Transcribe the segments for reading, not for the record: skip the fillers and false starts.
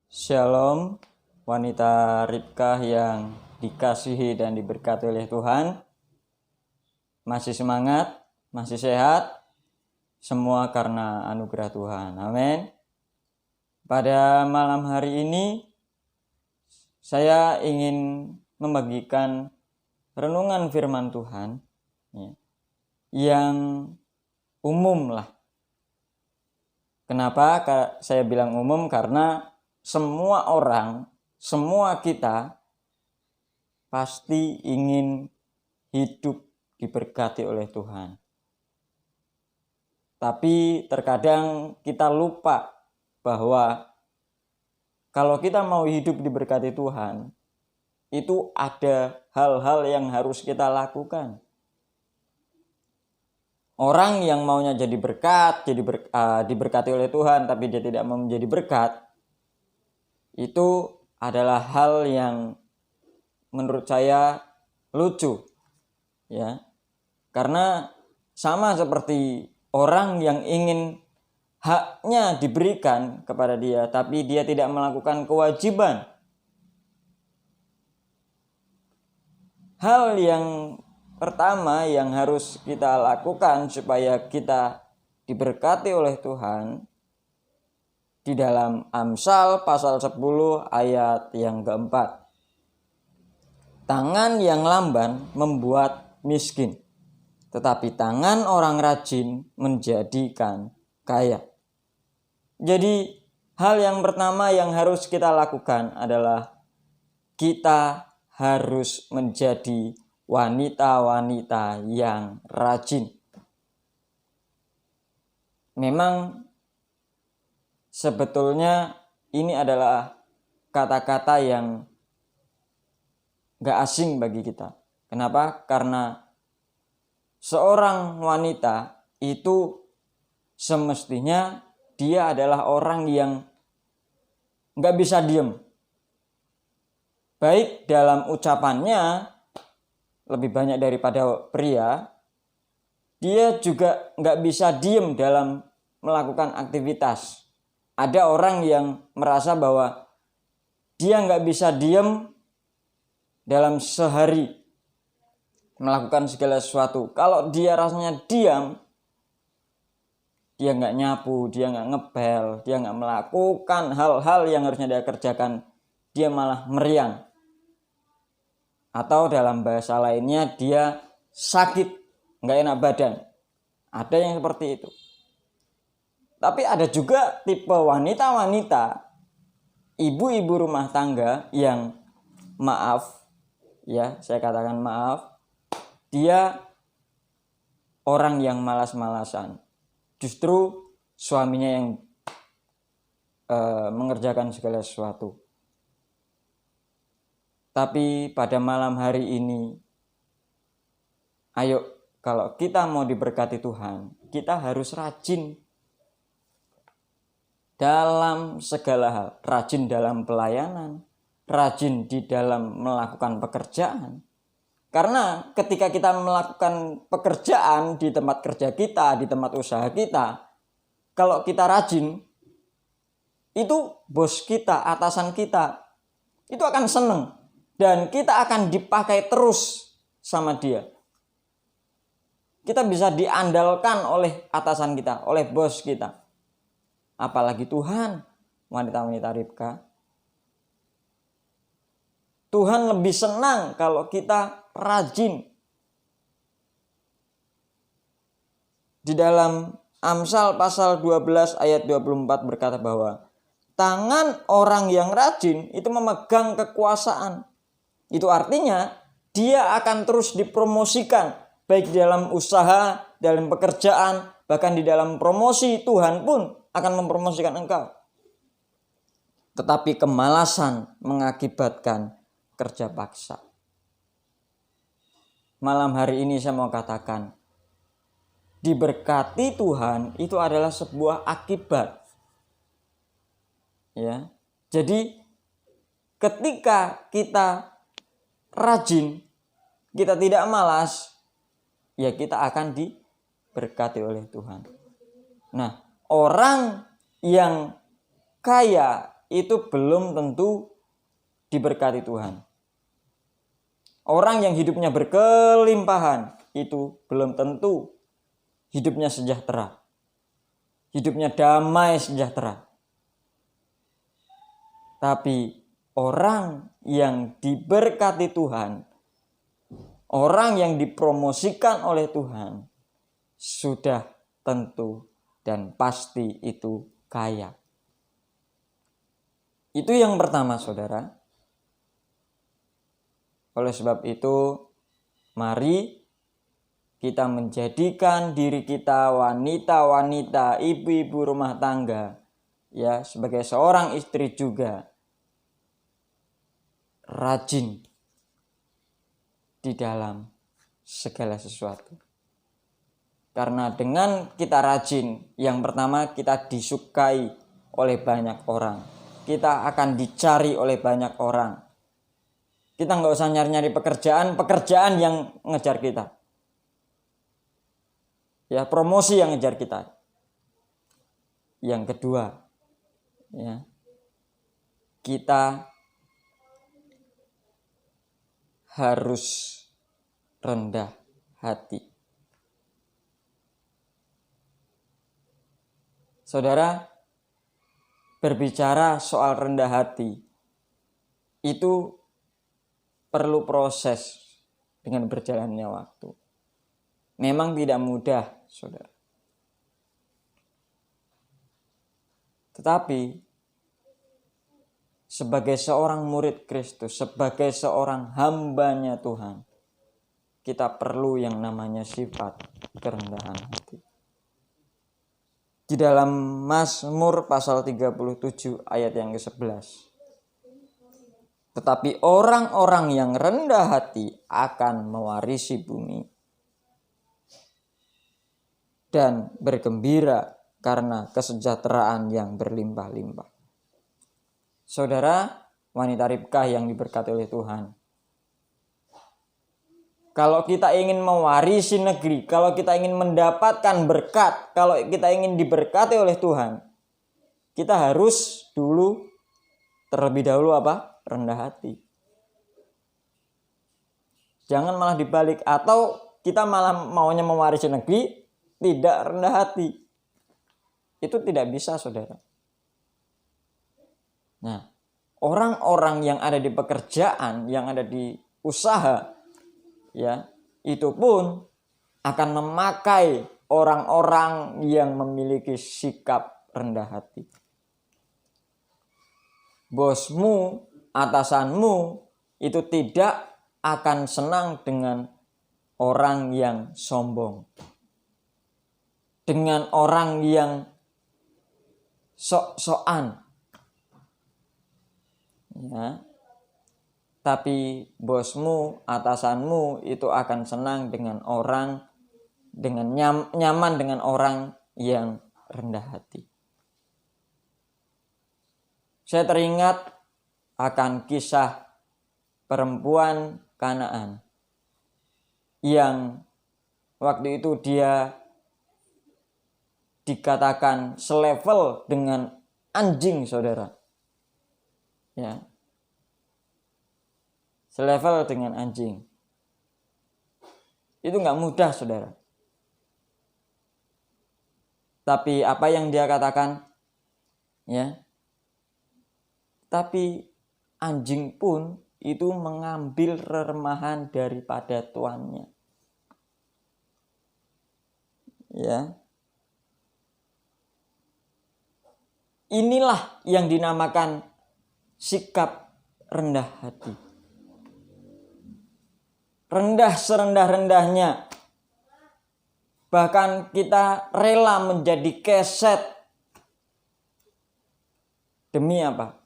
Shalom, wanita Ribkah yang dikasihi dan diberkati oleh Tuhan. Masih semangat, masih sehat, semua karena anugerah Tuhan. Amin. Pada malam hari ini, saya ingin membagikan renungan firman Tuhan yang umum lah. Kenapa saya bilang umum? Karena semua orang, semua kita pasti ingin hidup diberkati oleh Tuhan. Tapi terkadang kita lupa bahwa kalau kita mau hidup diberkati Tuhan, itu ada hal-hal yang harus kita lakukan. Orang yang maunya jadi berkat, diberkati oleh Tuhan, tapi dia tidak mau menjadi berkat, itu adalah hal yang menurut saya lucu, ya. Karena sama seperti orang yang ingin haknya diberikan kepada dia, tapi dia tidak melakukan kewajiban. Hal yang pertama yang harus kita lakukan supaya kita diberkati oleh Tuhan, di dalam Amsal pasal 10 ayat yang keempat. Tangan yang lamban membuat miskin, tetapi tangan orang rajin menjadikan kaya. Jadi hal yang pertama yang harus kita lakukan adalah kita harus menjadi wanita-wanita yang rajin. Memang sebetulnya ini adalah kata-kata yang gak asing bagi kita. Kenapa? Karena seorang wanita itu semestinya dia adalah orang yang gak bisa diem. Baik dalam ucapannya lebih banyak daripada pria, dia juga gak bisa diem dalam melakukan aktivitas. Ada orang yang merasa bahwa dia nggak bisa diem dalam sehari melakukan segala sesuatu. Kalau dia rasanya diam, dia nggak nyapu, dia nggak ngepel, dia nggak melakukan hal-hal yang harusnya dia kerjakan, dia malah meriang. Atau dalam bahasa lainnya dia sakit, nggak enak badan. Ada yang seperti itu. Tapi ada juga tipe wanita-wanita, ibu-ibu rumah tangga yang maaf, ya saya katakan maaf, dia orang yang malas-malasan. Justru suaminya yang mengerjakan segala sesuatu. Tapi pada malam hari ini, ayo kalau kita mau diberkati Tuhan, kita harus rajin dalam segala hal, rajin dalam pelayanan, rajin di dalam melakukan pekerjaan. Karena ketika kita melakukan pekerjaan di tempat kerja kita, di tempat usaha kita, kalau kita rajin, itu bos kita, atasan kita, itu akan seneng. Dan kita akan dipakai terus sama dia. Kita bisa diandalkan oleh atasan kita, oleh bos kita. Apalagi Tuhan, wanita-wanita Ribkah. Tuhan lebih senang kalau kita rajin. Di dalam Amsal pasal 12 ayat 24 berkata bahwa tangan orang yang rajin itu memegang kekuasaan. Itu artinya dia akan terus dipromosikan. Baik di dalam usaha, dalam pekerjaan, bahkan di dalam promosi Tuhan pun akan mempromosikan engkau. Tetapi kemalasan mengakibatkan kerja paksa. Malam hari ini saya mau katakan, diberkati Tuhan itu adalah sebuah akibat. Ya. Jadi ketika kita rajin, kita tidak malas, ya kita akan diberkati oleh Tuhan. Nah, orang yang kaya itu belum tentu diberkati Tuhan. Orang yang hidupnya berkelimpahan itu belum tentu hidupnya sejahtera. Hidupnya damai sejahtera. Tapi orang yang diberkati Tuhan, orang yang dipromosikan oleh Tuhan, sudah tentu dan pasti itu kaya. Itu yang pertama, saudara. Oleh sebab itu, mari kita menjadikan diri kita wanita-wanita, ibu-ibu rumah tangga, ya, sebagai seorang istri juga rajin di dalam segala sesuatu. Karena dengan kita rajin, yang pertama kita disukai oleh banyak orang. Kita akan dicari oleh banyak orang. Kita nggak usah nyari-nyari pekerjaan yang ngejar kita. Ya, promosi yang ngejar kita. Yang kedua, ya, kita harus rendah hati. Saudara, berbicara soal rendah hati itu perlu proses dengan berjalannya waktu. Memang tidak mudah, saudara. Tetapi sebagai seorang murid Kristus, sebagai seorang hambanya Tuhan, kita perlu yang namanya sifat kerendahan hati. Di dalam Mazmur pasal 37 ayat yang ke-11. Tetapi orang-orang yang rendah hati akan mewarisi bumi dan bergembira karena kesejahteraan yang berlimpah-limpah. Saudara, wanita Ribkah yang diberkati oleh Tuhan. Kalau kita ingin mewarisi negeri, kalau kita ingin mendapatkan berkat, kalau kita ingin diberkati oleh Tuhan, kita harus terlebih dahulu apa? Rendah hati. Jangan malah dibalik, atau kita malah maunya mewarisi negeri, tidak rendah hati. Itu tidak bisa, saudara. Nah, orang-orang yang ada di pekerjaan, yang ada di usaha, ya, itu pun akan memakai orang-orang yang memiliki sikap rendah hati. Bosmu, atasanmu itu tidak akan senang dengan orang yang sombong, dengan orang yang sok-sokan, ya. Tapi bosmu, atasanmu itu akan senang dengan orang, dengan nyaman dengan orang yang rendah hati. Saya teringat akan kisah perempuan Kanaan yang waktu itu dia dikatakan selevel dengan anjing, saudara. Ya. Selevel dengan anjing. Itu nggak mudah, saudara. Tapi apa yang dia katakan? Ya. Tapi anjing pun itu mengambil reremahan daripada tuannya. Ya. Inilah yang dinamakan sikap rendah hati. Rendah serendah-rendahnya. Bahkan kita rela menjadi keset. Demi apa?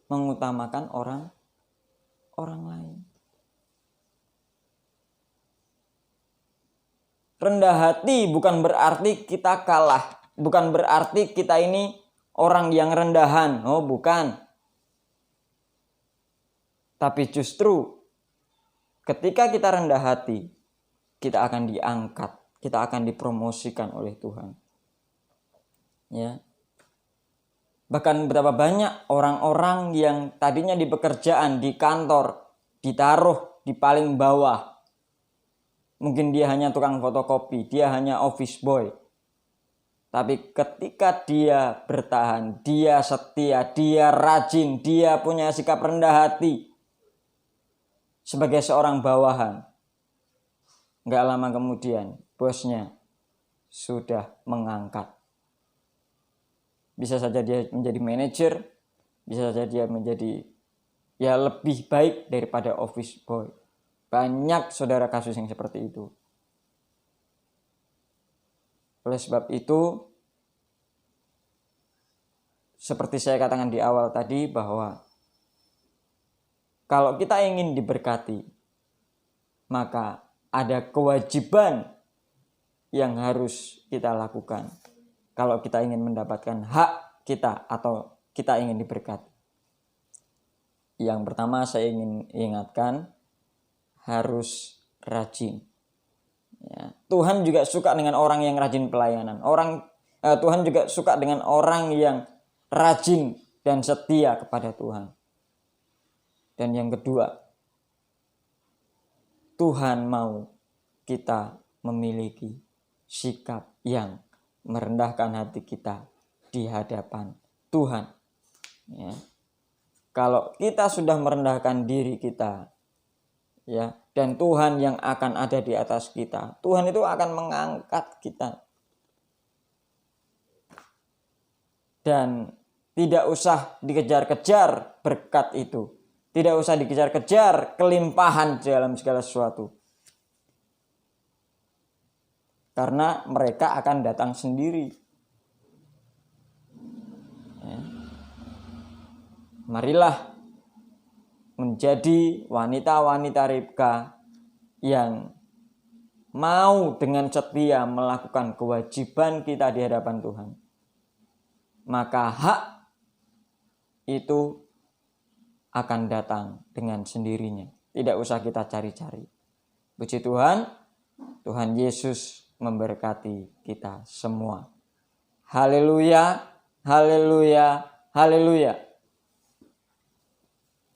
Mengutamakan orang lain. Rendah hati bukan berarti kita kalah. Bukan berarti kita ini orang yang rendahan. Oh, bukan. Tapi justru ketika kita rendah hati, kita akan diangkat, kita akan dipromosikan oleh Tuhan. Ya. Bahkan betapa banyak orang-orang yang tadinya di pekerjaan, di kantor, ditaruh di paling bawah. Mungkin dia hanya tukang fotokopi, dia hanya office boy. Tapi ketika dia bertahan, dia setia, dia rajin, dia punya sikap rendah hati sebagai seorang bawahan, nggak lama kemudian bosnya sudah mengangkat. Bisa saja dia menjadi manajer, bisa saja dia menjadi lebih baik daripada office boy. Banyak saudara kasus yang seperti itu. Oleh sebab itu, seperti saya katakan di awal tadi, bahwa kalau kita ingin diberkati, maka ada kewajiban yang harus kita lakukan kalau kita ingin mendapatkan hak kita atau kita ingin diberkati. Yang pertama saya ingin ingatkan, harus rajin. Ya, Tuhan juga suka dengan orang yang rajin pelayanan. Tuhan juga suka dengan orang yang rajin dan setia kepada Tuhan. Dan yang kedua, Tuhan mau kita memiliki sikap yang merendahkan hati kita di hadapan Tuhan. Ya. Kalau kita sudah merendahkan diri kita, ya, dan Tuhan yang akan ada di atas kita, Tuhan itu akan mengangkat kita. Dan tidak usah dikejar-kejar berkat itu. Tidak usah dikejar-kejar kelimpahan dalam segala sesuatu. Karena mereka akan datang sendiri. Ya. Marilah menjadi wanita-wanita Ribka yang mau dengan setia melakukan kewajiban kita di hadapan Tuhan. Maka hak itu akan datang dengan sendirinya. Tidak usah kita cari-cari. Puji Tuhan, Tuhan Yesus memberkati kita semua. Haleluya, haleluya, haleluya.